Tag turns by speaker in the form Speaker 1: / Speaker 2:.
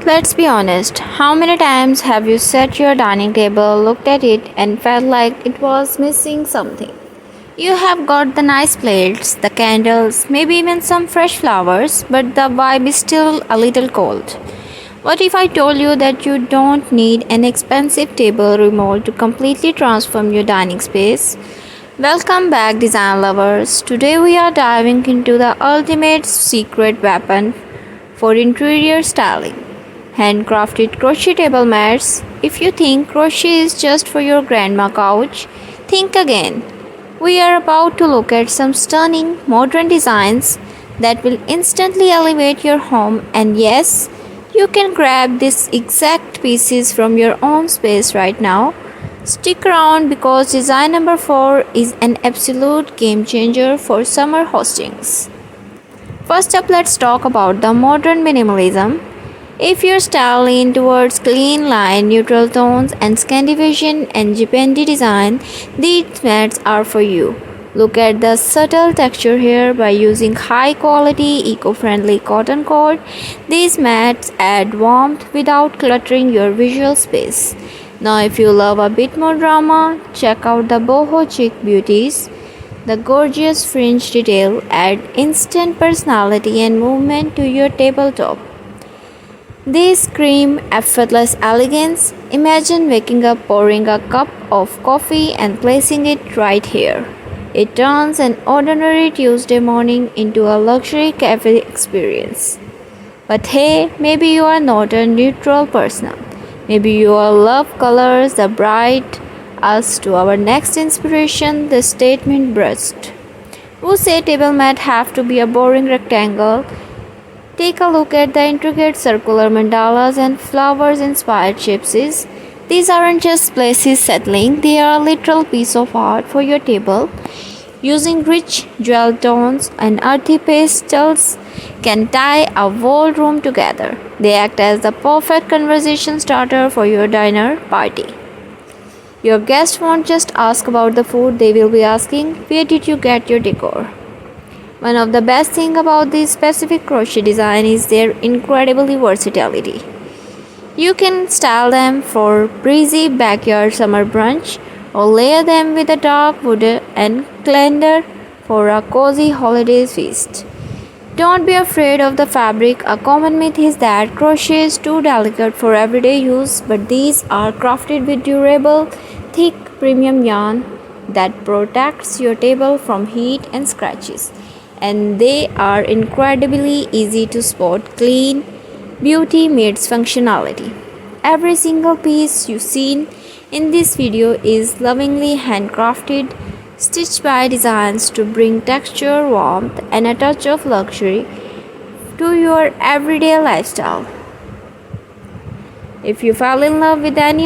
Speaker 1: Let's be honest, how many times have you set your dining table, looked at it, and felt like it was missing something? You have got the nice plates, the candles, maybe even some fresh flowers, but the vibe is still a little cold. What if I told you that you don't need an expensive table remote to completely transform your dining space? Welcome back, design lovers. Today we are diving into the ultimate secret weapon for interior styling: handcrafted crochet table mats. If you think crochet is just for your grandma couch, think again. We are about to look at some stunning modern designs that will instantly elevate your home, and yes, you can grab these exact pieces from your own space right now. Stick around because design number 4 is an absolute game changer for summer hostings. First up, let's talk about the modern minimalism. If your style leans towards clean line, neutral tones, and Scandinavian and Japanese design, these mats are for you. Look at the subtle texture here. By using high quality, eco-friendly cotton cord, these mats add warmth without cluttering your visual space. Now, if you love a bit more drama, check out the boho chic beauties. The gorgeous fringe detail add instant personality and movement to your tabletop. They scream effortless elegance. Imagine waking up, pouring a cup of coffee, and placing it right here. It turns an ordinary Tuesday morning into a luxury cafe experience. But hey, maybe you are not a neutral person. Maybe you all love colors that bright us to our next inspiration, the statement bust. Who say table mat have to be a boring rectangle? Take a look at the intricate circular mandalas and flowers inspired shapes. These aren't just places settling, they are a literal piece of art for your table. Using rich jewel tones and earthy pastels can tie a whole room together. They act as the perfect conversation starter for your dinner party. Your guests won't just ask about the food, they will be asking, where did you get your decor? One of the best things about this specific crochet design is their incredibly versatility. You can style them for breezy backyard summer brunch or layer them with a dark wood and calendar for a cozy holiday feast. Don't be afraid of the fabric. A common myth is that crochet is too delicate for everyday use, but these are crafted with durable, thick premium yarn that protects your table from heat and scratches. And they are incredibly easy to spot. Clean beauty meets functionality. Every single piece you've seen in this video is lovingly handcrafted, stitched by designs to bring texture, warmth, and a touch of luxury to your everyday lifestyle. If you fell in love with any of